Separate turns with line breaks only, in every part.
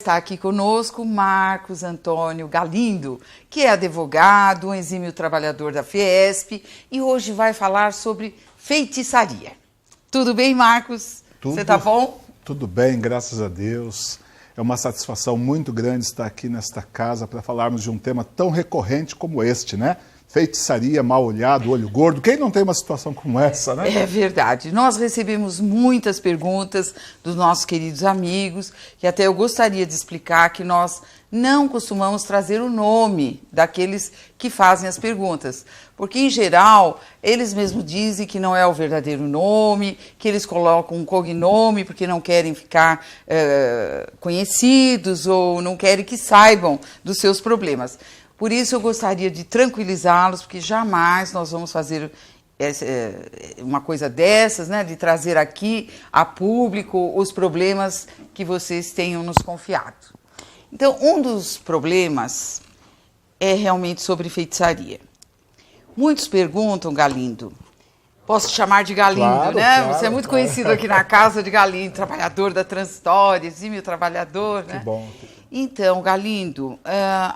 está aqui conosco Marcos Antônio Galindo, que é advogado, um exímio trabalhador da Fiesp, e hoje vai falar sobre feitiçaria. Tudo bem, Marcos? Você está bom?
Tudo bem, graças a Deus. É uma satisfação muito grande estar aqui nesta casa para falarmos de um tema tão recorrente como este, né? Feitiçaria, mal olhado, olho gordo. Quem não tem uma situação como essa, né?
É verdade. Nós recebemos muitas perguntas dos nossos queridos amigos, que até eu gostaria de explicar que nós não costumamos trazer o nome daqueles que fazem as perguntas, porque, em geral, eles mesmos dizem que não é o verdadeiro nome, que eles colocam um cognome porque não querem ficar conhecidos ou não querem que saibam dos seus problemas. Por isso eu gostaria de tranquilizá-los, porque jamais nós vamos fazer uma coisa dessas, né, de trazer aqui a público os problemas que vocês tenham nos confiado. Então, um dos problemas é realmente sobre feitiçaria. Muitos perguntam, Galindo, posso te chamar de Galindo,
claro,
né?
Claro,
você é muito conhecido aqui na casa de Galindo, trabalhador da Transitória, exímio trabalhador, né?
Que bom.
Então, Galindo,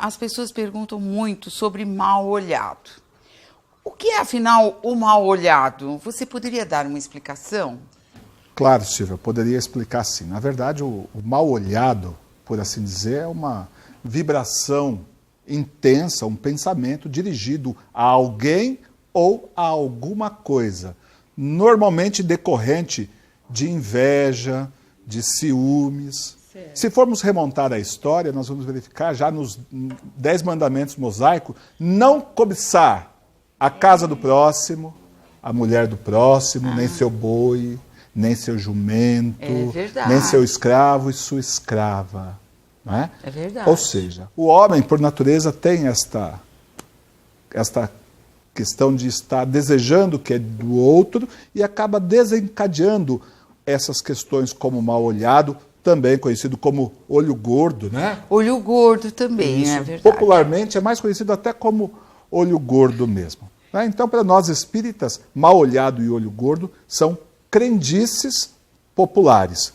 as pessoas perguntam muito sobre mal olhado. O que é, afinal, o mal olhado? Você poderia dar uma explicação?
Claro, Silvia, eu poderia explicar sim. Na verdade, o mal olhado, por assim dizer, é uma vibração intensa, um pensamento dirigido a alguém ou a alguma coisa, normalmente decorrente de inveja, de ciúmes. Se formos remontar a história, nós vamos verificar já nos 10 mandamentos mosaicos, não cobiçar a casa do próximo, a mulher do próximo, nem seu boi, nem seu jumento, nem seu escravo e sua escrava. Não é?
É verdade.
Ou seja, o homem, por natureza, tem esta questão de estar desejando o que é do outro e acaba desencadeando essas questões como mal olhado, também conhecido como olho gordo, né?
Olho gordo também,
Isso,
é verdade.
popularmente é mais conhecido até como olho gordo mesmo. Né? Então, para nós espíritas, mal olhado e olho gordo são crendices populares.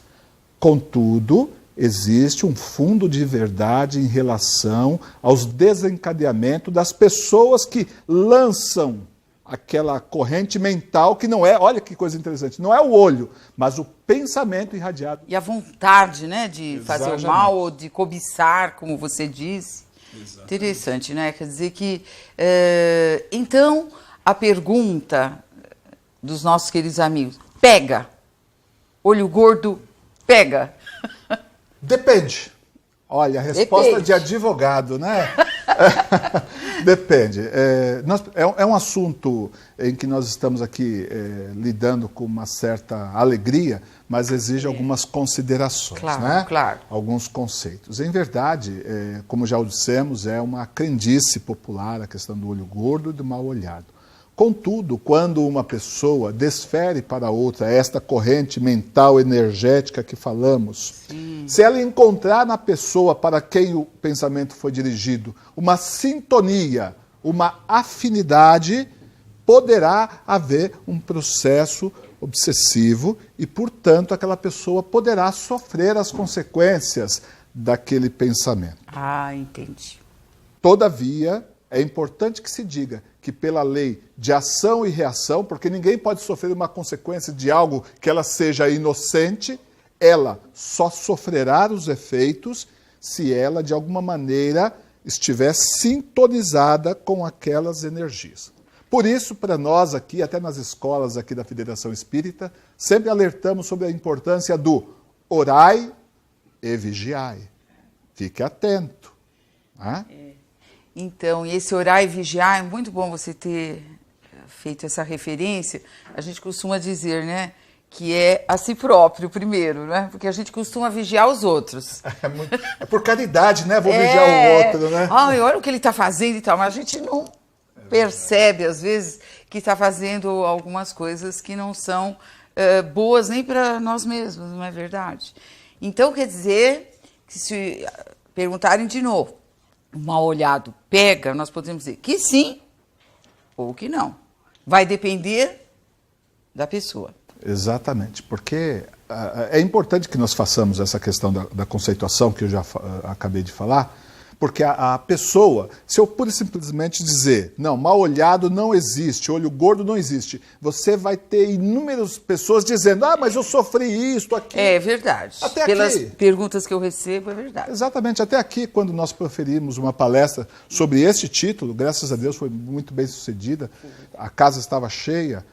Contudo, existe um fundo de verdade em relação aos desencadeamentos das pessoas que lançam aquela corrente mental que não é, olha que coisa interessante, não é o olho, mas o pensamento irradiado.
E a vontade, né, de fazer
Exatamente.
o mal ou de cobiçar, como você disse.
Exatamente.
Interessante, né? Quer dizer que... então, a pergunta dos nossos queridos amigos, pega? Olho gordo, pega?
Depende. Olha, a resposta
Depende.
de advogado, né? Depende. É um assunto em que nós estamos aqui lidando com uma certa alegria, mas exige algumas considerações,
Claro,
né?
claro.
Alguns conceitos. Em verdade, como já o dissemos, é uma crendice popular a questão do olho gordo e do mal olhado. Contudo, quando uma pessoa desfere para outra esta corrente mental energética que falamos, se ela encontrar na pessoa para quem o pensamento foi dirigido uma sintonia, uma afinidade, poderá haver um processo obsessivo e, portanto, aquela pessoa poderá sofrer as consequências daquele pensamento.
Ah, entendi.
Todavia, é importante que se diga que pela lei de ação e reação, porque ninguém pode sofrer uma consequência de algo que ela seja inocente, ela só sofrerá os efeitos se ela, de alguma maneira, estiver sintonizada com aquelas energias. Por isso, para nós aqui, até nas escolas aqui da Federação Espírita, sempre alertamos sobre a importância do orai e vigiai. Fique atento. Né?
Então, e esse orar e vigiar, é muito bom você ter feito essa referência. A gente costuma dizer, né, que é a si próprio primeiro, né? Porque a gente costuma vigiar os outros.
É por caridade, né? Vou vigiar o outro, né?
Ai, olha o que ele está fazendo e tal, mas a gente não percebe, às vezes, que está fazendo algumas coisas que não são boas nem para nós mesmos, não é verdade? Então, quer dizer, que se perguntarem de novo, o mal olhado pega, nós podemos dizer que sim ou que não. Vai depender da pessoa.
Exatamente, porque é importante que nós façamos essa questão da conceituação que eu já acabei de falar, porque a pessoa, se eu pura e simplesmente dizer, não, mal olhado não existe, olho gordo não existe, você vai ter inúmeras pessoas dizendo, mas eu sofri isto, aqui.
É verdade.
Até
Pelas
aqui.
perguntas que eu recebo, é verdade.
Exatamente, até aqui, quando nós proferimos uma palestra sobre este título, graças a Deus foi muito bem sucedida, a casa estava cheia.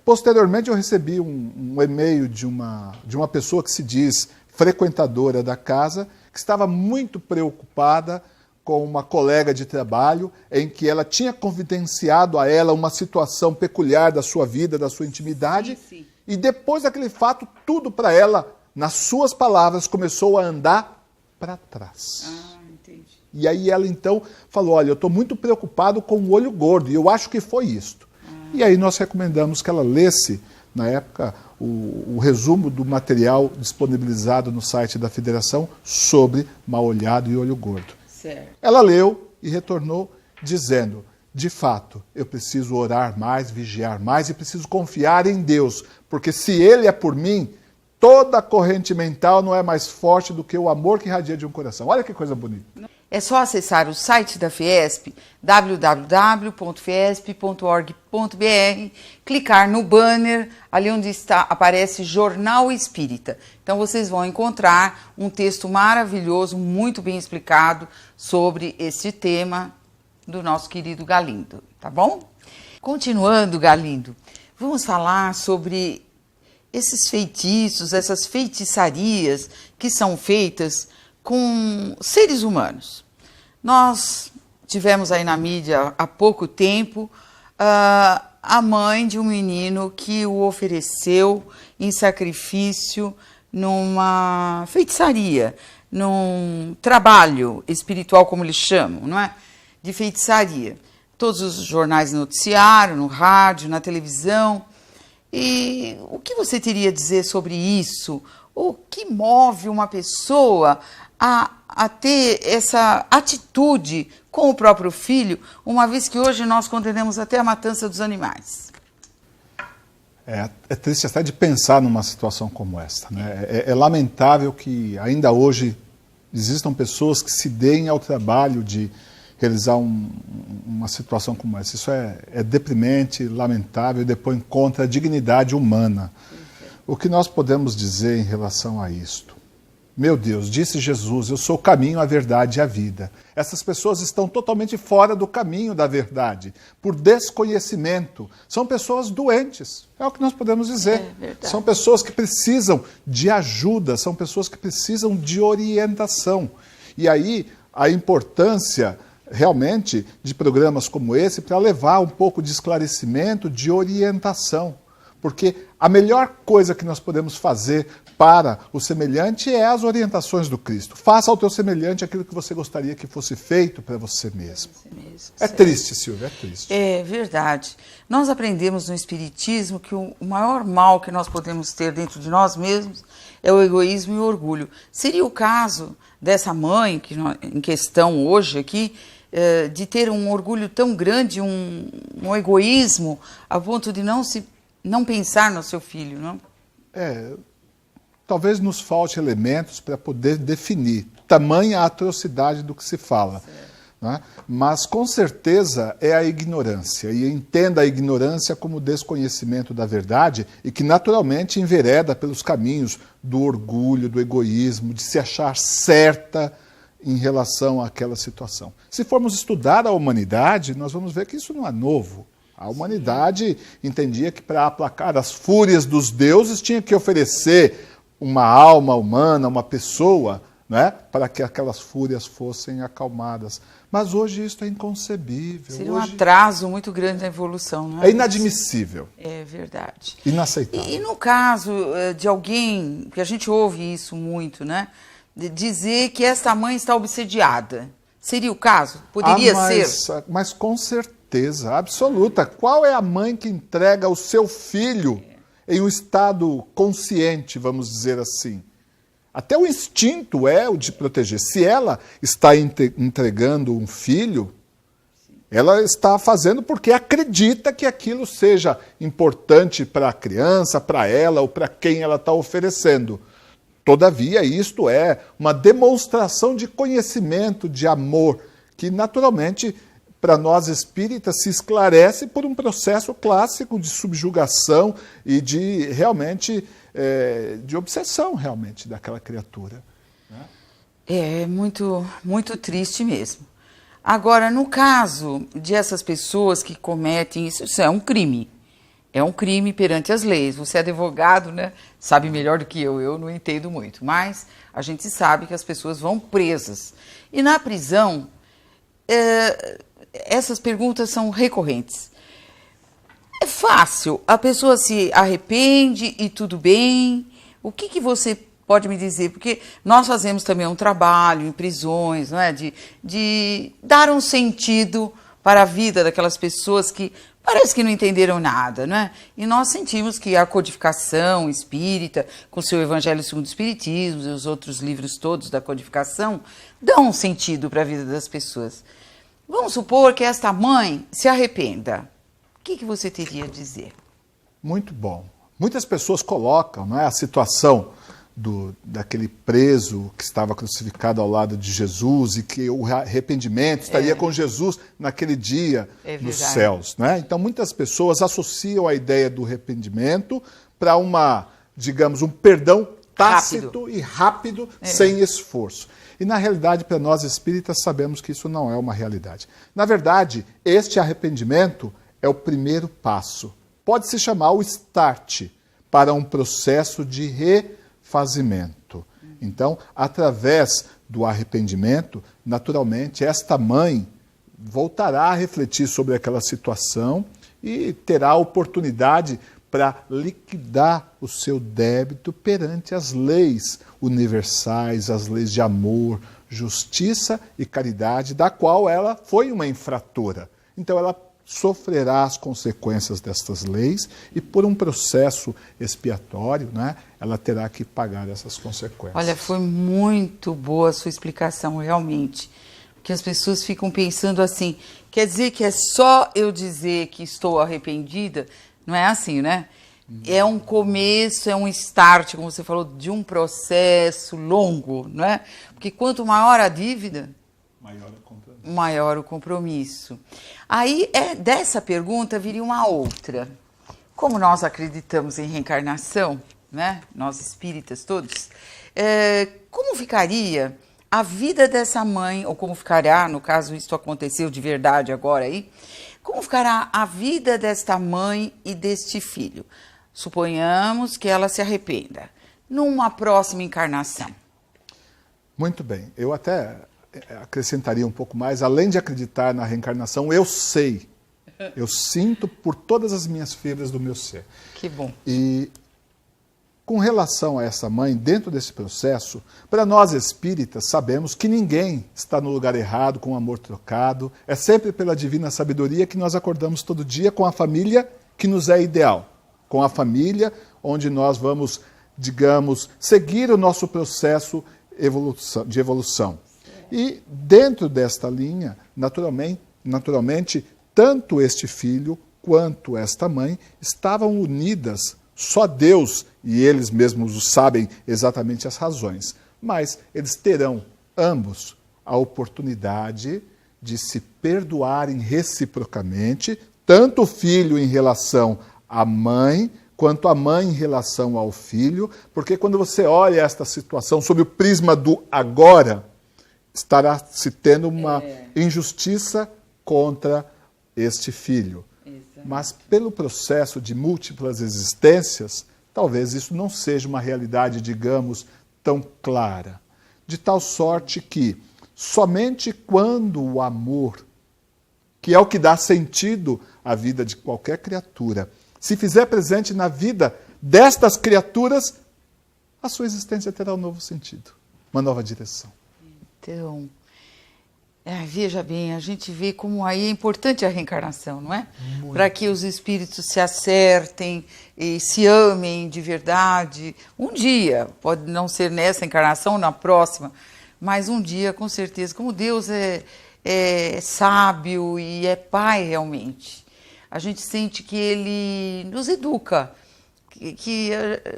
Posteriormente eu recebi um e-mail de uma pessoa que se diz frequentadora da casa, que estava muito preocupada com uma colega de trabalho em que ela tinha confidenciado a ela uma situação peculiar da sua vida, da sua intimidade,
Sim.
E depois daquele fato, tudo para ela, nas suas palavras, começou a andar para trás.
Entendi.
E aí ela então falou, olha, eu estou muito preocupado com o olho gordo, e eu acho que foi isto. E aí nós recomendamos que ela lesse, na época, o resumo do material disponibilizado no site da Federação sobre mal olhado e olho gordo.
Certo.
Ela leu e retornou dizendo, de fato, eu preciso orar mais, vigiar mais e preciso confiar em Deus, porque se Ele é por mim, toda corrente mental não é mais forte do que o amor que irradia de um coração. Olha que coisa bonita.
É só acessar o site da Fiesp, www.fiesp.org.br, clicar no banner, ali onde aparece Jornal Espírita. Então vocês vão encontrar um texto maravilhoso, muito bem explicado sobre este tema do nosso querido Galindo, tá bom? Continuando, Galindo, vamos falar sobre esses feitiços, essas feitiçarias que são feitas com seres humanos. Nós tivemos aí na mídia há pouco tempo a mãe de um menino que o ofereceu em sacrifício numa feitiçaria, num trabalho espiritual, como eles chamam, não é? De feitiçaria. Todos os jornais noticiaram, no rádio, na televisão. E o que você teria a dizer sobre isso? O que move uma pessoa a ter essa atitude com o próprio filho, uma vez que hoje nós condenamos até a matança dos animais?
É triste até de pensar numa situação como esta, né? É lamentável que ainda hoje existam pessoas que se deem ao trabalho de realizar uma situação como essa. Isso é deprimente, lamentável e depõe contra a dignidade humana. O que nós podemos dizer em relação a isto? Meu Deus, disse Jesus, eu sou o caminho, a verdade e a vida. Essas pessoas estão totalmente fora do caminho da verdade, por desconhecimento. São pessoas doentes, é o que nós podemos dizer. São pessoas que precisam de ajuda, são pessoas que precisam de orientação. E aí, a importância realmente de programas como esse para levar um pouco de esclarecimento, de orientação. Porque a melhor coisa que nós podemos fazer para o semelhante é as orientações do Cristo. Faça ao teu semelhante aquilo que você gostaria que fosse feito para você mesmo. É triste, Silvia, é triste.
É verdade. Nós aprendemos no Espiritismo que o maior mal que nós podemos ter dentro de nós mesmos é o egoísmo e o orgulho. Seria o caso dessa mãe que em questão hoje aqui, de ter um orgulho tão grande, um egoísmo, a ponto de não pensar no seu filho, não?
Talvez nos falte elementos para poder definir tamanha atrocidade do que se fala. Né? Mas, com certeza, é a ignorância. E entenda a ignorância como desconhecimento da verdade e que, naturalmente, envereda pelos caminhos do orgulho, do egoísmo, de se achar certa em relação àquela situação. Se formos estudar a humanidade, nós vamos ver que isso não é novo. A humanidade entendia que para aplacar as fúrias dos deuses tinha que oferecer uma alma humana, uma pessoa, né, para que aquelas fúrias fossem acalmadas. Mas hoje isso é inconcebível.
Seria um atraso muito grande na evolução, não é?
É inadmissível.
É verdade.
Inaceitável.
E no caso de alguém, que a gente ouve isso muito, né, de dizer que esta mãe está obsediada. Seria o caso? Poderia ser?
Mas com certeza absoluta. Qual é a mãe que entrega o seu filho em um estado consciente, vamos dizer assim? Até o instinto é o de proteger. Se ela está entregando um filho, Ela está fazendo porque acredita que aquilo seja importante para a criança, para ela ou para quem ela está oferecendo. Todavia, isto é uma demonstração de conhecimento, de amor, que naturalmente, para nós espíritas, se esclarece por um processo clássico de subjugação e de realmente de obsessão realmente daquela criatura. Né?
É muito, muito triste mesmo. Agora, no caso de essas pessoas que cometem isso, isso é um crime. É um crime perante as leis. Você é advogado, né? Sabe melhor do que eu não entendo muito. Mas a gente sabe que as pessoas vão presas. E na prisão, essas perguntas são recorrentes. É fácil, a pessoa se arrepende e tudo bem. O que você pode me dizer? Porque nós fazemos também um trabalho em prisões, não é? De dar um sentido para a vida daquelas pessoas que parece que não entenderam nada, não é? E nós sentimos que a codificação espírita, com seu Evangelho segundo o Espiritismo e os outros livros todos da codificação, dão um sentido para a vida das pessoas. Vamos supor que esta mãe se arrependa. O que você teria a dizer?
Muito bom. Muitas pessoas colocam, não é, a situação daquele preso que estava crucificado ao lado de Jesus e que o arrependimento estaria com Jesus naquele dia nos céus. Né? Então, muitas pessoas associam a ideia do arrependimento para digamos, um perdão tácito e rápido, sem esforço. E, na realidade, para nós espíritas, sabemos que isso não é uma realidade. Na verdade, este arrependimento é o primeiro passo. Pode-se chamar o start para um processo de refazimento. Então, através do arrependimento, naturalmente, esta mãe voltará a refletir sobre aquela situação e terá a oportunidade para liquidar o seu débito perante as leis universais, as leis de amor, justiça e caridade, da qual ela foi uma infratora. Então, ela sofrerá as consequências destas leis e, por um processo expiatório, né, ela terá que pagar essas consequências.
Olha, foi muito boa a sua explicação, realmente. Porque as pessoas ficam pensando assim, quer dizer que é só eu dizer que estou arrependida? Não é assim, né? É um começo, é um start, como você falou, de um processo longo, não é? Porque quanto maior a dívida, maior o compromisso. Aí, dessa pergunta, viria uma outra. Como nós acreditamos em reencarnação, né? Nós espíritas todos, como ficaria a vida dessa mãe, ou como ficará, no caso isso aconteceu de verdade agora aí, como ficará a vida desta mãe e deste filho? Suponhamos que ela se arrependa, numa próxima encarnação.
Muito bem. Eu até acrescentaria um pouco mais. Além de acreditar na reencarnação, eu sei, eu sinto por todas as minhas fibras do meu ser.
Que bom.
E com relação a essa mãe, dentro desse processo, para nós espíritas, sabemos que ninguém está no lugar errado, com amor trocado. É sempre pela divina sabedoria que nós acordamos todo dia com a família que nos é ideal. Com a família onde nós vamos, digamos, seguir o nosso processo de evolução. E dentro desta linha, naturalmente, tanto este filho quanto esta mãe estavam unidas. Só Deus e eles mesmos sabem exatamente as razões. Mas eles terão, ambos, a oportunidade de se perdoarem reciprocamente, tanto o filho em relação à mãe, quanto a mãe em relação ao filho, porque quando você olha esta situação sob o prisma do agora, estará se tendo uma injustiça contra este filho. Mas pelo processo de múltiplas existências, talvez isso não seja uma realidade, digamos, tão clara. De tal sorte que somente quando o amor, que é o que dá sentido à vida de qualquer criatura, se fizer presente na vida destas criaturas, a sua existência terá um novo sentido, uma nova direção.
Então, veja bem, a gente vê como aí é importante a reencarnação, não é? Para que os espíritos se acertem e se amem de verdade. Um dia, pode não ser nessa encarnação ou na próxima, mas um dia, com certeza, como Deus é é sábio e é pai realmente. A gente sente que ele nos educa, que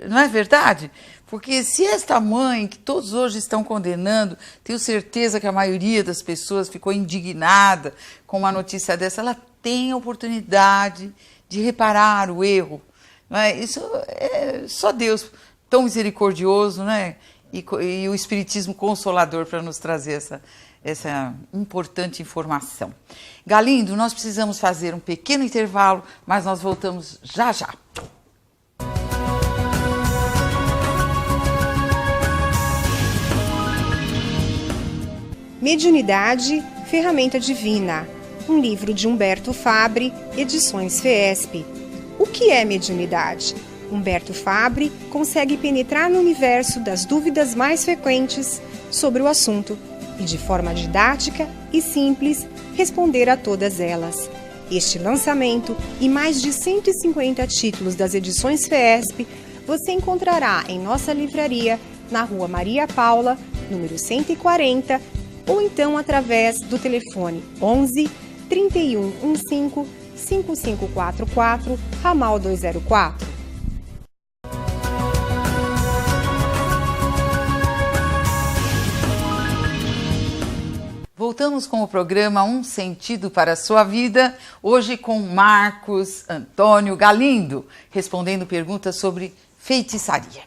não é verdade? Porque se esta mãe, que todos hoje estão condenando, tenho certeza que a maioria das pessoas ficou indignada com uma notícia dessa, ela tem a oportunidade de reparar o erro. Não é? Isso é só Deus tão misericordioso, né? E o Espiritismo consolador para nos trazer essa importante informação. Galindo, nós precisamos fazer um pequeno intervalo, mas nós voltamos já já.
Mediunidade, Ferramenta Divina, um livro de Humberto Fabre, edições FEESP. O que é mediunidade? Humberto Fabre consegue penetrar no universo das dúvidas mais frequentes sobre o assunto e, de forma didática e simples, responder a todas elas. Este lançamento e mais de 150 títulos das edições FEESP você encontrará em nossa livraria na Rua Maria Paula, número 140, ou então através do telefone 11 3115 5544, ramal 204.
Voltamos com o programa Um Sentido para a Sua Vida, hoje com Marcos Antônio Galindo, respondendo perguntas sobre feitiçaria.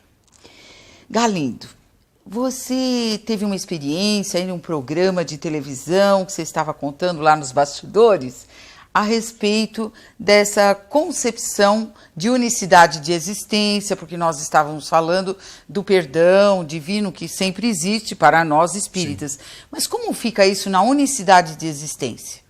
Galindo, você teve uma experiência em um programa de televisão que você estava contando lá nos bastidores a respeito dessa concepção de unicidade de existência, porque nós estávamos falando do perdão divino que sempre existe para nós espíritas. Sim. Mas como fica isso na unicidade de existência?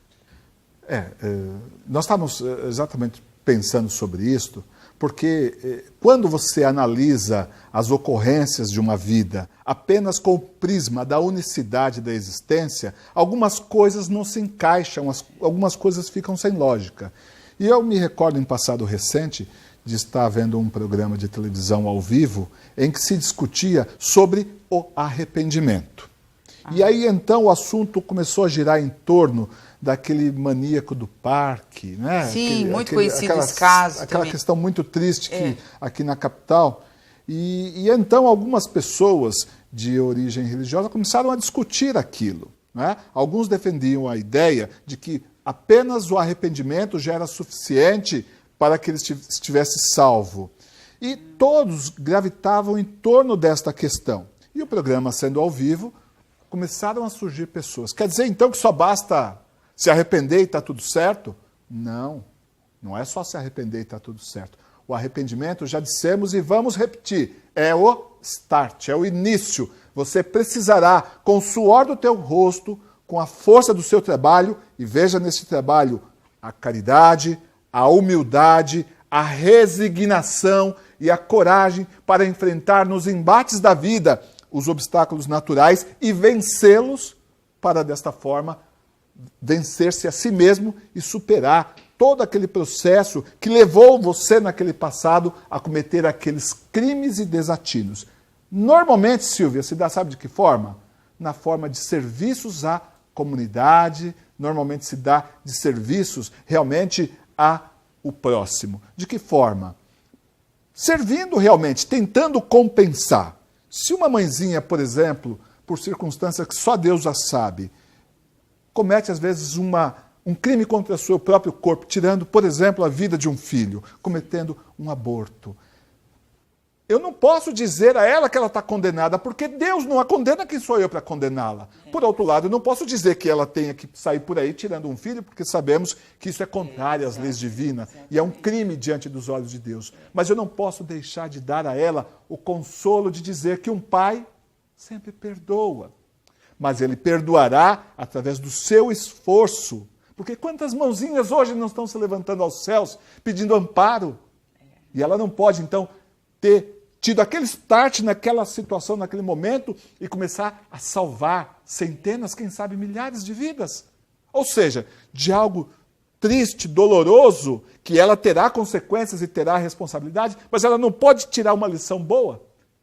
Nós estávamos exatamente pensando sobre isso, porque quando você analisa as ocorrências de uma vida apenas com o prisma da unicidade da existência, algumas coisas não se encaixam, algumas coisas ficam sem lógica. E eu me recordo em passado recente de estar vendo um programa de televisão ao vivo em que se discutia sobre o arrependimento. E aí então o assunto começou a girar em torno daquele maníaco do parque, né?
Sim, muito conhecido esse caso.
Aquela questão muito triste aqui na capital. E então algumas pessoas de origem religiosa começaram a discutir aquilo, né? Alguns defendiam a ideia de que apenas o arrependimento já era suficiente para que ele estivesse salvo. E todos gravitavam em torno desta questão. E o programa sendo ao vivo, começaram a surgir pessoas. Quer dizer então que só basta se arrepender e está tudo certo? Não, não é só se arrepender e está tudo certo. O arrependimento, já dissemos e vamos repetir, é o start, é o início. Você precisará, com o suor do teu rosto, com a força do seu trabalho, e veja nesse trabalho a caridade, a humildade, a resignação e a coragem para enfrentar nos embates da vida os obstáculos naturais e vencê-los para, desta forma, vencer-se a si mesmo e superar todo aquele processo que levou você naquele passado a cometer aqueles crimes e desatinos. Normalmente, Silvia, se dá, sabe de que forma? Na forma de serviços à comunidade, normalmente se dá de serviços realmente ao próximo. De que forma? Servindo realmente, tentando compensar. Se uma mãezinha, por exemplo, por circunstâncias que só Deus já sabe, comete às vezes um crime contra o seu próprio corpo, tirando, por exemplo, a vida de um filho, cometendo um aborto. Eu não posso dizer a ela que ela está condenada, porque Deus não a condena, quem sou eu para condená-la? Por outro lado, eu não posso dizer que ela tenha que sair por aí tirando um filho, porque sabemos que isso é contrário às leis divinas e é um crime diante dos olhos de Deus. Mas eu não posso deixar de dar a ela o consolo de dizer que um pai sempre perdoa. Mas ele perdoará através do seu esforço. Porque quantas mãozinhas hoje não estão se levantando aos céus pedindo amparo? E ela não pode, então, ter tido aquele start naquela situação, naquele momento, e começar a salvar centenas, quem sabe milhares de vidas. Ou seja, de algo triste, doloroso, que ela terá consequências e terá responsabilidade, mas ela não pode tirar uma lição boa,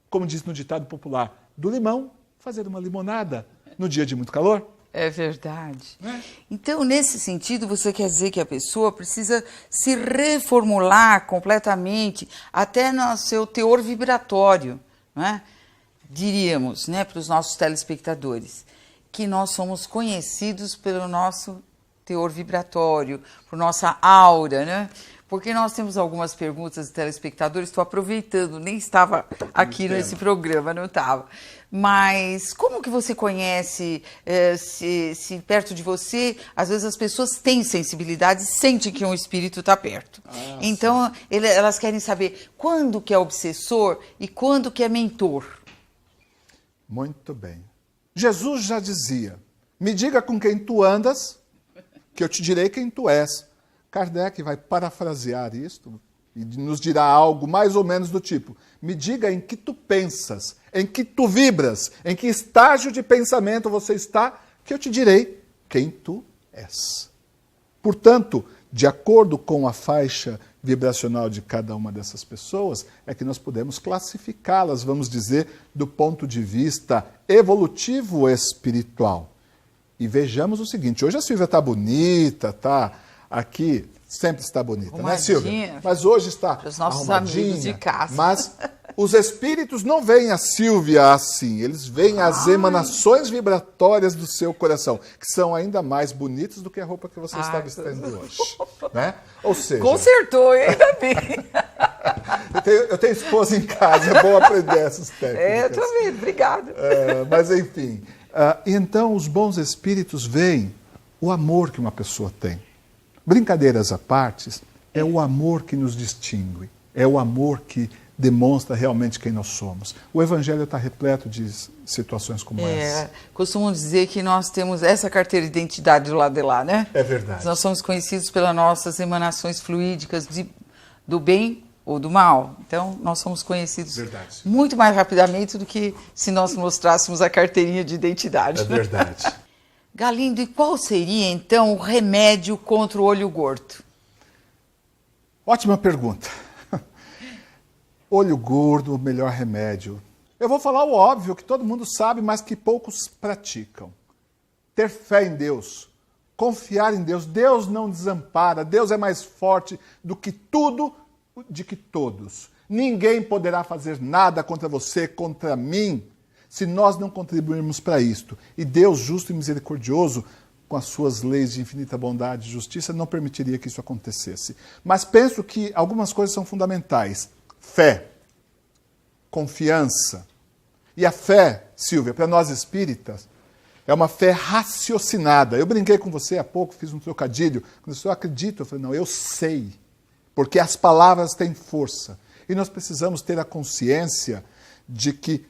como diz no ditado popular, do limão fazer uma limonada no dia de muito calor.
É verdade. Então, nesse sentido, você quer dizer que a pessoa precisa se reformular completamente, até no seu teor vibratório, não é? Diríamos, né, para os nossos telespectadores, que nós somos conhecidos pelo nosso teor vibratório, por nossa aura, né? Porque nós temos algumas perguntas de telespectadores, estou aproveitando, nem estava aqui nesse programa, não estava. Mas como que você conhece, se perto de você, às vezes as pessoas têm sensibilidade e sentem que um espírito está perto. Então, elas querem saber quando que é obsessor e quando que é mentor.
Muito bem. Jesus já dizia, me diga com quem tu andas, que eu te direi quem tu és. Kardec vai parafrasear isto e nos dirá algo mais ou menos do tipo, me diga em que tu pensas, em que tu vibras, em que estágio de pensamento você está, que eu te direi quem tu és. Portanto, de acordo com a faixa vibracional de cada uma dessas pessoas, é que nós podemos classificá-las, vamos dizer, do ponto de vista evolutivo espiritual. E vejamos o seguinte, hoje a Silvia está bonita, está aqui, sempre está bonita, né, Silvia? Mas hoje está
os nossos amigos de casa.
Mas os espíritos não veem a Silvia assim, eles veem as emanações vibratórias do seu coração, que são ainda mais bonitas do que a roupa que você está vestindo hoje. Né? Ou seja...
Consertou, ainda bem.
eu tenho esposa em casa, é bom aprender essas técnicas.
Eu tô vendo, obrigado.
Mas enfim, então os bons espíritos veem o amor que uma pessoa tem. Brincadeiras à parte, é o amor que nos distingue, é o amor que demonstra realmente quem nós somos. O Evangelho está repleto de situações como essa.
Costumam dizer que nós temos essa carteira de identidade do lado de lá, né?
É verdade.
Nós somos conhecidos pelas nossas emanações fluídicas do bem ou do mal. Então, nós somos conhecidos muito mais rapidamente do que se nós mostrássemos a carteirinha de identidade.
É verdade.
Galindo, e qual seria, então, o remédio contra o olho gordo?
Ótima pergunta. Olho gordo, o melhor remédio. Eu vou falar o óbvio, que todo mundo sabe, mas que poucos praticam. Ter fé em Deus, confiar em Deus. Deus não desampara, Deus é mais forte do que tudo, de que todos. Ninguém poderá fazer nada contra você, contra mim, se nós não contribuirmos para isto. E Deus, justo e misericordioso, com as suas leis de infinita bondade e justiça, não permitiria que isso acontecesse. Mas penso que algumas coisas são fundamentais. Fé, confiança. E a fé, Silvia, para nós espíritas, é uma fé raciocinada. Eu brinquei com você há pouco, fiz um trocadilho. Quando eu acredito, eu falei, não, eu sei. Porque as palavras têm força. E nós precisamos ter a consciência de que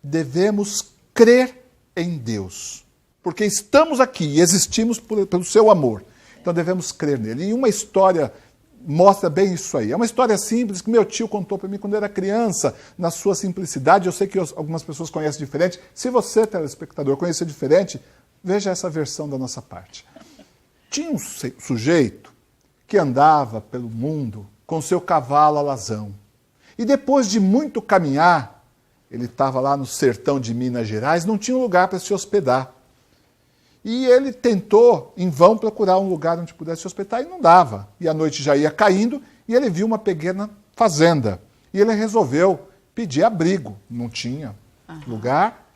devemos crer em Deus. Porque estamos aqui e existimos pelo seu amor. Então devemos crer nele. E uma história mostra bem isso aí. É uma história simples que meu tio contou para mim quando eu era criança, na sua simplicidade. Eu sei que algumas pessoas conhecem diferente. Se você, telespectador, conhecer diferente, veja essa versão da nossa parte. Tinha um sujeito que andava pelo mundo com seu cavalo alazão. E depois de muito caminhar, ele estava lá no sertão de Minas Gerais, não tinha um lugar para se hospedar. E ele tentou, em vão, procurar um lugar onde pudesse se hospedar e não dava. E a noite já ia caindo e ele viu uma pequena fazenda. E ele resolveu pedir abrigo. Não tinha lugar.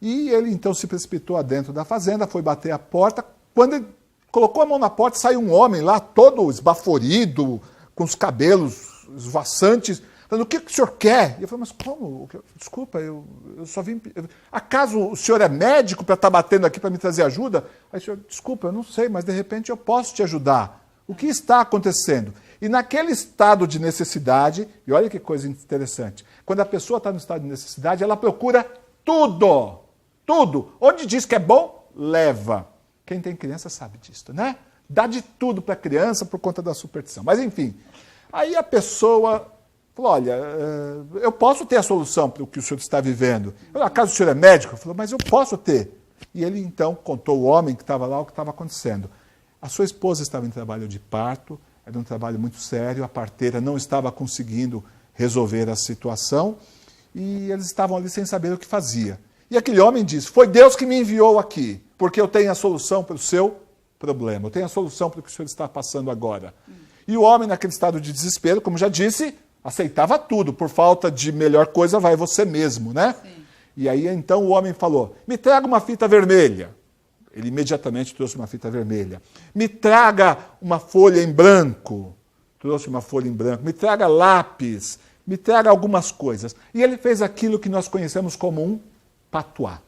E ele então se precipitou adentro da fazenda, foi bater a porta. Quando ele colocou a mão na porta, saiu um homem lá, todo esbaforido, com os cabelos esvoaçantes, falando, o que o senhor quer? E eu falei, mas como? Desculpa, eu só vim... Acaso o senhor é médico para estar batendo aqui para me trazer ajuda? Aí o senhor, desculpa, eu não sei, mas de repente eu posso te ajudar. O que está acontecendo? E naquele estado de necessidade, e olha que coisa interessante, quando a pessoa está no estado de necessidade, ela procura tudo, tudo. Onde diz que é bom, leva. Quem tem criança sabe disso, né? Dá de tudo para a criança por conta da superstição. Mas enfim, aí a pessoa falou, olha, eu posso ter a solução para o que o senhor está vivendo. Acaso o senhor é médico? Eu falei, mas eu posso ter. E ele então contou ao homem que estava lá o que estava acontecendo. A sua esposa estava em trabalho de parto, era um trabalho muito sério, a parteira não estava conseguindo resolver a situação e eles estavam ali sem saber o que fazia. E aquele homem disse, foi Deus que me enviou aqui. porque eu tenho a solução para o seu problema, eu tenho a solução para o que o senhor está passando agora. E o homem, naquele estado de desespero, como já disse, aceitava tudo, por falta de melhor coisa vai você mesmo, né? Sim. E aí então o homem falou, me traga uma fita vermelha. Ele imediatamente trouxe uma fita vermelha. Me traga uma folha em branco. Trouxe uma folha em branco. Me traga lápis. Me traga algumas coisas. E ele fez aquilo que nós conhecemos como um patuá.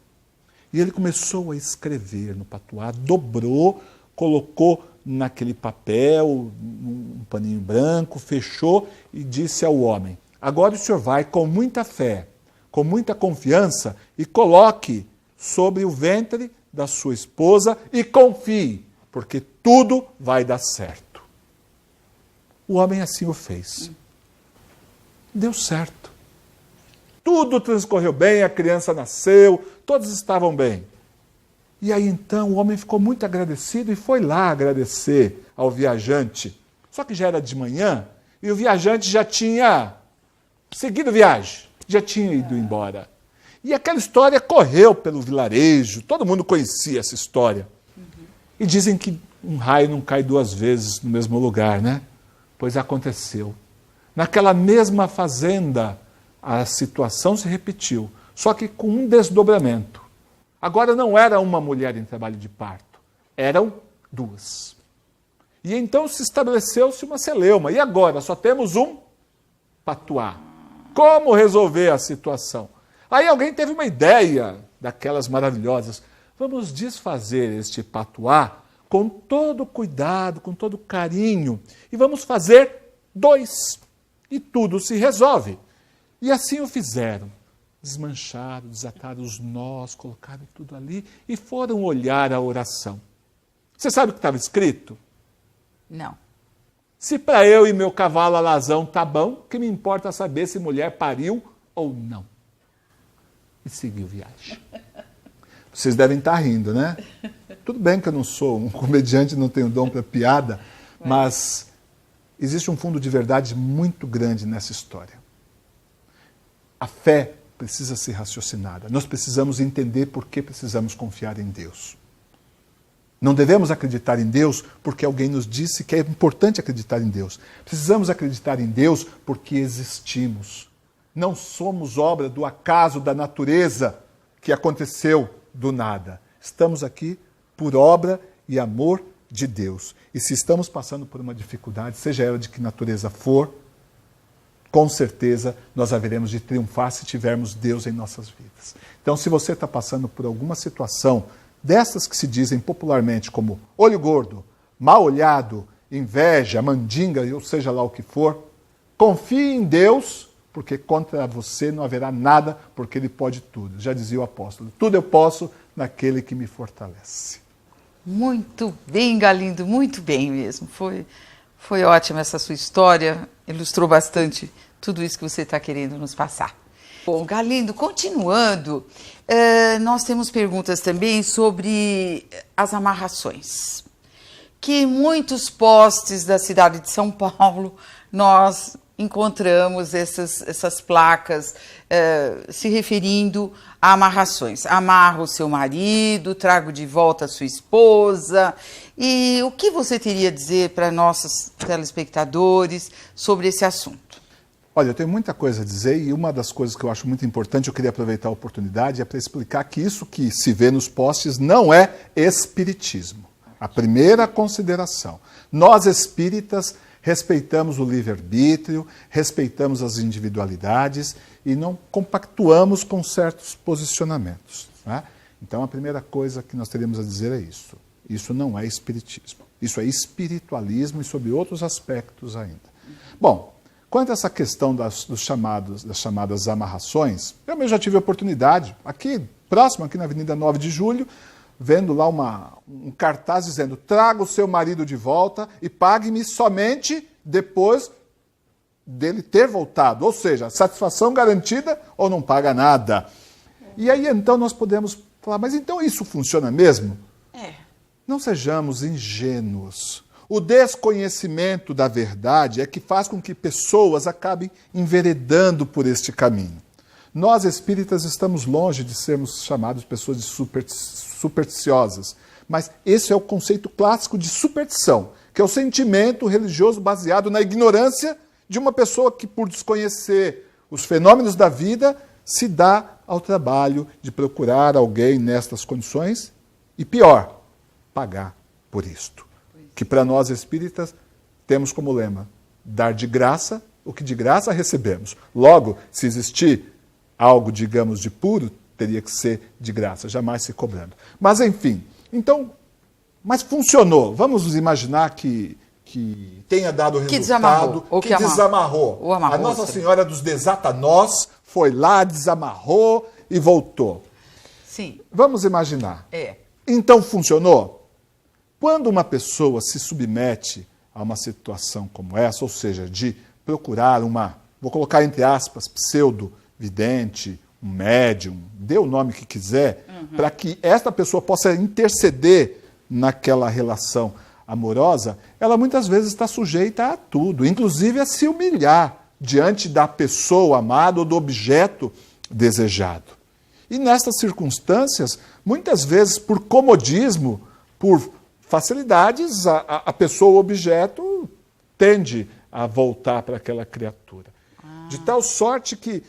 E ele começou a escrever no patuá, dobrou, colocou naquele papel, um paninho branco, fechou e disse ao homem, agora o senhor vai com muita fé, com muita confiança e coloque sobre o ventre da sua esposa e confie, porque tudo vai dar certo. O homem assim o fez. Deu certo. Tudo transcorreu bem, a criança nasceu, todos estavam bem. E aí então o homem ficou muito agradecido e foi lá agradecer ao viajante. Só que já era de manhã e o viajante já tinha seguido viagem, já tinha ido embora. E aquela história correu pelo vilarejo, todo mundo conhecia essa história. E dizem que um raio não cai duas vezes no mesmo lugar, né? Pois aconteceu. Naquela mesma fazenda, a situação se repetiu, só que com um desdobramento. Agora não era uma mulher em trabalho de parto, eram duas. E então se estabeleceu-se uma celeuma. E agora só temos um patuá. Como resolver a situação? Aí alguém teve uma ideia daquelas maravilhosas. Vamos desfazer este patuá com todo cuidado, com todo carinho. E vamos fazer 2. E tudo se resolve. E assim o fizeram. Desmancharam, desataram os nós, colocaram tudo ali e foram olhar a oração. Você sabe o que estava escrito?
Não.
Se para eu e meu cavalo alazão tá bom, o que me importa saber se mulher pariu ou não. E seguiu viagem. Vocês devem estar rindo, né? Tudo bem que eu não sou um comediante, não tenho dom para piada, mas existe um fundo de verdade muito grande nessa história. A fé precisa ser raciocinada. Nós precisamos entender por que precisamos confiar em Deus. Não devemos acreditar em Deus porque alguém nos disse que é importante acreditar em Deus. Precisamos acreditar em Deus porque existimos. Não somos obra do acaso da natureza que aconteceu do nada. Estamos aqui por obra e amor de Deus. E se estamos passando por uma dificuldade, seja ela de que natureza for, com certeza nós haveremos de triunfar se tivermos Deus em nossas vidas. Então, se você está passando por alguma situação dessas que se dizem popularmente como olho gordo, mal olhado, inveja, mandinga, ou seja lá o que for, confie em Deus, porque contra você não haverá nada, porque Ele pode tudo. Já dizia o apóstolo, tudo eu posso naquele que me fortalece.
Muito bem, Galindo, muito bem mesmo. Foi ótima essa sua história, ilustrou bastante tudo isso que você está querendo nos passar. Bom, Galindo, continuando, nós temos perguntas também sobre as amarrações. Que em muitos postes da cidade de São Paulo nós encontramos essas placas se referindo a amarrações. Amarra o seu marido, trago de volta a sua esposa. E o que você teria a dizer para nossos telespectadores sobre esse assunto?
Olha, eu tenho muita coisa a dizer e uma das coisas que eu acho muito importante, eu queria aproveitar a oportunidade, é para explicar que isso que se vê nos postes não é espiritismo. A primeira consideração. Nós espíritas respeitamos o livre-arbítrio, respeitamos as individualidades e não compactuamos com certos posicionamentos. Né? Então, a primeira coisa que nós teríamos a dizer é isso. Isso não é espiritismo. Isso é espiritualismo e sobre outros aspectos ainda. Bom, quanto a essa questão das chamadas amarrações, eu mesmo já tive a oportunidade, aqui próximo, aqui na Avenida 9 de Julho, vendo lá um cartaz dizendo, traga o seu marido de volta e pague-me somente depois dele ter voltado. Ou seja, satisfação garantida ou não paga nada. E aí então nós podemos falar, mas então isso funciona mesmo? Não sejamos ingênuos. O desconhecimento da verdade é que faz com que pessoas acabem enveredando por este caminho. Nós espíritas estamos longe de sermos chamados pessoas de supersticiosas, mas esse é o conceito clássico de superstição, que é o sentimento religioso baseado na ignorância de uma pessoa que, por desconhecer os fenômenos da vida, se dá ao trabalho de procurar alguém nestas condições e, pior, pagar por isto. Que para nós espíritas temos como lema, dar de graça o que de graça recebemos. Logo, se existir algo, digamos, de puro, teria que ser de graça, jamais se cobrando. Mas, enfim, então, mas funcionou. Vamos imaginar que tenha dado resultado, que desamarrou. A Nossa Senhora dos Desatanós foi lá, desamarrou e voltou.
Sim.
Vamos imaginar. Então funcionou? Quando uma pessoa se submete a uma situação como essa, ou seja, de procurar vou colocar entre aspas, pseudo-vidente, um médium, dê o nome que quiser, para que esta pessoa possa interceder naquela relação amorosa, ela muitas vezes está sujeita a tudo, inclusive a se humilhar diante da pessoa amada ou do objeto desejado. E nestas circunstâncias, muitas vezes por comodismo, por facilidades, a pessoa, o objeto, tende a voltar para aquela criatura. De tal sorte que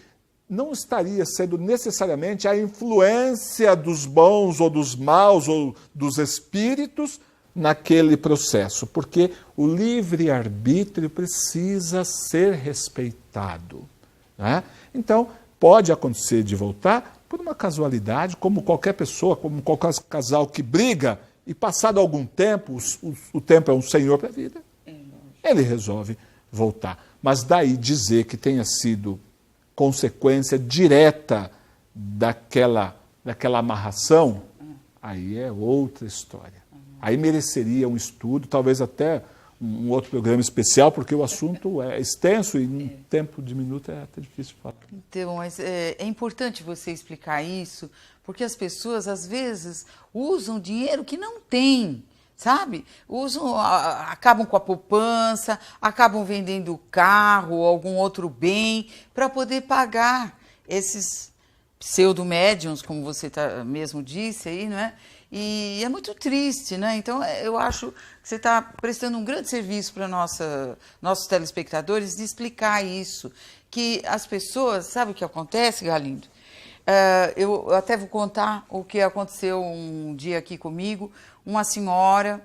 não estaria sendo necessariamente a influência dos bons ou dos maus ou dos espíritos naquele processo, porque o livre-arbítrio precisa ser respeitado, né? Então, pode acontecer de voltar por uma casualidade, como qualquer pessoa, como qualquer casal que briga, e passado algum tempo, o tempo é um senhor para a vida, ele resolve voltar. Mas daí dizer que tenha sido consequência direta daquela amarração, aí é outra história. Aí mereceria um estudo, talvez até um outro programa especial, porque o assunto é extenso e num tempo diminuto é até difícil falar.
Então, mas é importante você explicar isso, porque as pessoas, às vezes, usam dinheiro que não têm, sabe? Acabam com a poupança, acabam vendendo o carro ou algum outro bem para poder pagar esses pseudo-médiums, como você mesmo disse aí, não é? E é muito triste, né? Então, eu acho que você está prestando um grande serviço para nossos telespectadores de explicar isso, que as pessoas, sabe o que acontece, Galindo? Eu até vou contar o que aconteceu um dia aqui comigo, uma senhora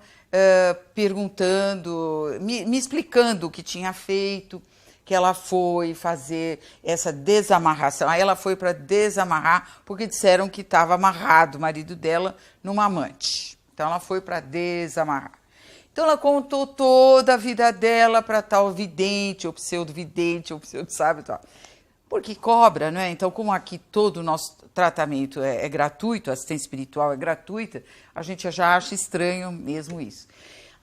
perguntando, me explicando o que tinha feito, que ela foi fazer essa desamarração. Aí ela foi para desamarrar, porque disseram que estava amarrado o marido dela numa amante. Então ela foi para desamarrar. Então ela contou toda a vida dela para tal vidente, ou pseudo-vidente, ou pseudo-sábio e tal. Porque cobra, não é? Então, como aqui todo o nosso tratamento é gratuito, a assistência espiritual é gratuita, a gente já acha estranho mesmo isso.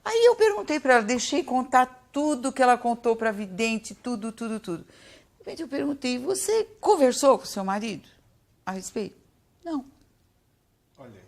Aí eu perguntei para ela, deixei contar tudo que ela contou para a vidente, tudo. De repente eu perguntei, você conversou com o seu marido a respeito? Não.
Olha aí.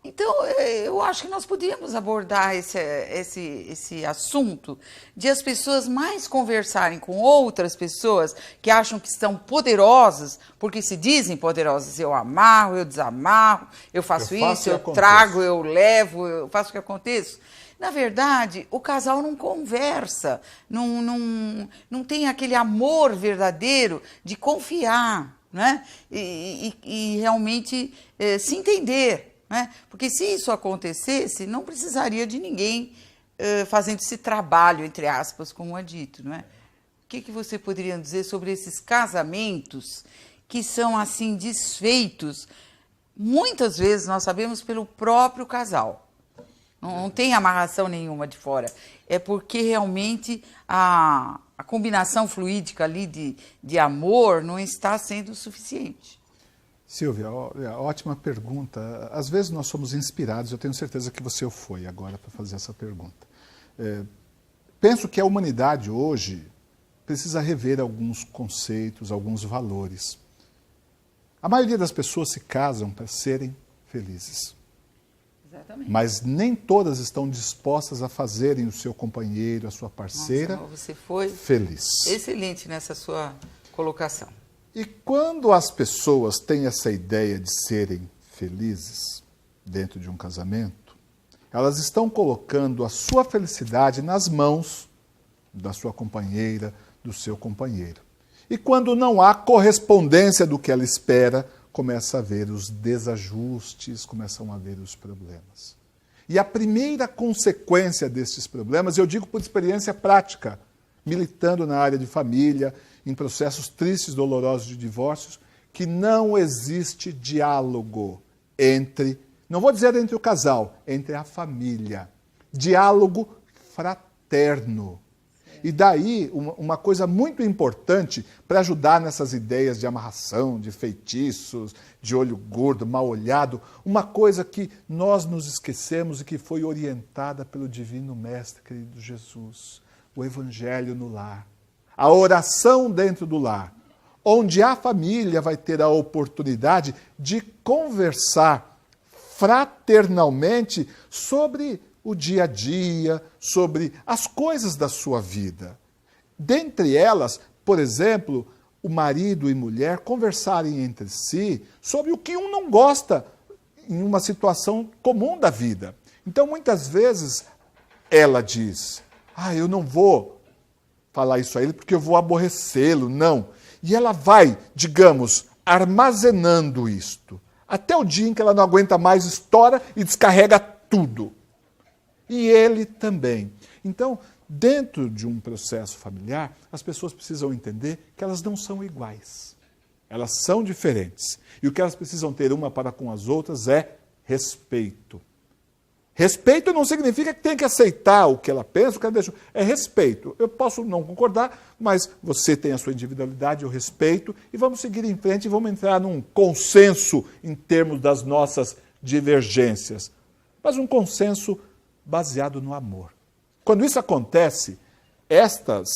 Então, eu acho que nós podíamos abordar esse assunto de as pessoas mais conversarem com outras pessoas que acham que estão poderosas, porque se dizem poderosas. Eu amarro, eu desamarro, eu faço isso, eu trago, eu levo, eu faço o que aconteça. Na verdade, o casal não conversa, não tem aquele amor verdadeiro de confiar, né? E realmente se entender. Né? Porque se isso acontecesse, não precisaria de ninguém fazendo esse trabalho, entre aspas, como é dito. Não é? O que você poderia dizer sobre esses casamentos que são assim desfeitos, muitas vezes nós sabemos pelo próprio casal? Não tem amarração nenhuma de fora. É porque realmente a combinação fluídica ali de amor não está sendo suficiente.
Silvia, ótima pergunta. Às vezes nós somos inspirados, eu tenho certeza que você foi agora para fazer essa pergunta. Penso que a humanidade hoje precisa rever alguns conceitos, alguns valores. A maioria das pessoas se casam para serem felizes.
Exatamente.
Mas nem todas estão dispostas a fazerem o seu companheiro, a sua parceira,
você foi
feliz.
Excelente nessa sua colocação.
E quando as pessoas têm essa ideia de serem felizes dentro de um casamento, elas estão colocando a sua felicidade nas mãos da sua companheira, do seu companheiro. E quando não há correspondência do que ela espera, começa a haver os desajustes, começam a haver os problemas. E a primeira consequência destes problemas, eu digo por experiência prática, militando na área de família, em processos tristes, dolorosos de divórcios, que não existe diálogo entre, não vou dizer entre o casal, entre a família. Diálogo fraterno. E daí, uma coisa muito importante para ajudar nessas ideias de amarração, de feitiços, de olho gordo, mal olhado, uma coisa que nós nos esquecemos e que foi orientada pelo Divino Mestre, querido Jesus, o Evangelho no lar, a oração dentro do lar, onde a família vai ter a oportunidade de conversar fraternalmente sobre o dia a dia, sobre as coisas da sua vida. Dentre elas, por exemplo, o marido e mulher conversarem entre si sobre o que um não gosta em uma situação comum da vida. Então, muitas vezes, ela diz, eu não vou falar isso a ele porque eu vou aborrecê-lo, não. E ela vai, digamos, armazenando isto, até o dia em que ela não aguenta mais, estoura e descarrega tudo. E ele também. Então, dentro de um processo familiar, as pessoas precisam entender que elas não são iguais. Elas são diferentes. E o que elas precisam ter uma para com as outras é respeito. Respeito não significa que tem que aceitar o que ela pensa, o que ela deixa. É respeito. Eu posso não concordar, mas você tem a sua individualidade, eu respeito, e vamos seguir em frente e vamos entrar num consenso em termos das nossas divergências. Mas um consenso baseado no amor. Quando isso acontece, estas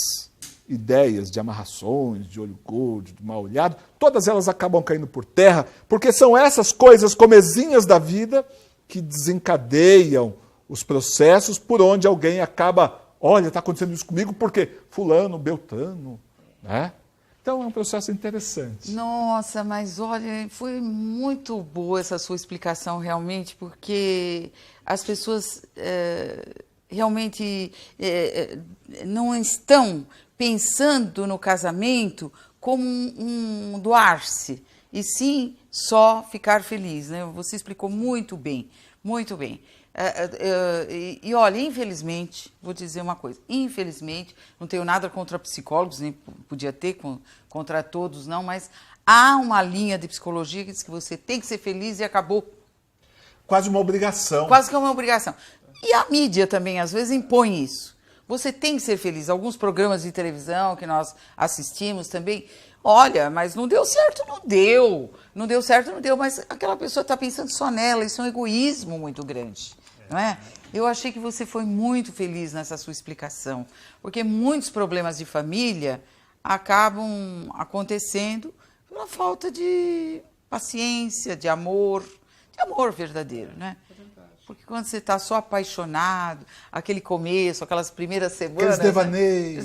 ideias de amarrações, de olho gordo, de mal olhado, todas elas acabam caindo por terra, porque são essas coisas comezinhas da vida que desencadeiam os processos por onde alguém acaba, olha, está acontecendo isso comigo porque fulano, beltrano, né? Então é um processo interessante.
Nossa, mas olha, foi muito boa essa sua explicação realmente, porque as pessoas realmente não estão pensando no casamento como um doar-se, e sim só ficar feliz, né? Você explicou muito bem, muito bem. E olha, infelizmente, vou dizer uma coisa, infelizmente, não tenho nada contra psicólogos, nem podia ter contra todos, não, mas há uma linha de psicologia que diz que você tem que ser feliz e acabou.
Quase uma obrigação.
Quase que é uma obrigação. E a mídia também, às vezes, impõe isso. Você tem que ser feliz. Alguns programas de televisão que nós assistimos também, olha, mas não deu certo, não deu. Não deu certo, não deu, mas aquela pessoa está pensando só nela, isso é um egoísmo muito grande, não é? Eu achei que você foi muito feliz nessa sua explicação, porque muitos problemas de família acabam acontecendo pela falta de paciência, de amor verdadeiro, né? Porque quando você está só apaixonado, aquele começo, aquelas primeiras semanas...
Aqueles devaneios.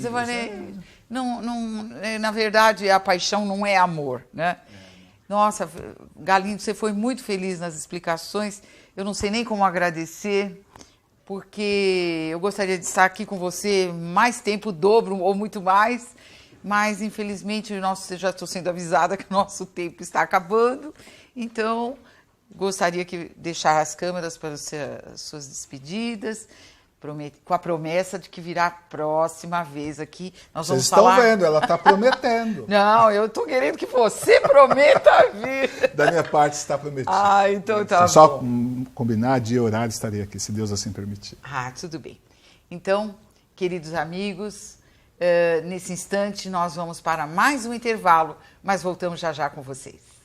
Na verdade, a paixão não é amor, né? Nossa, Galindo, você foi muito feliz nas explicações. Eu não sei nem como agradecer, porque eu gostaria de estar aqui com você mais tempo, o dobro ou muito mais, mas infelizmente já estou sendo avisada que o nosso tempo está acabando, então gostaria que deixar as câmeras para as suas despedidas, com a promessa de que virá a próxima vez aqui. Nós vamos falar...
Vocês estão vendo, ela está prometendo.
Não, eu estou querendo que você prometa vir.
Da minha parte está prometido.
Então tá bom.
Só combinar dia e horário, estarei aqui, se Deus assim permitir.
Tudo bem. Então, queridos amigos, nesse instante nós vamos para mais um intervalo, mas voltamos já já com vocês.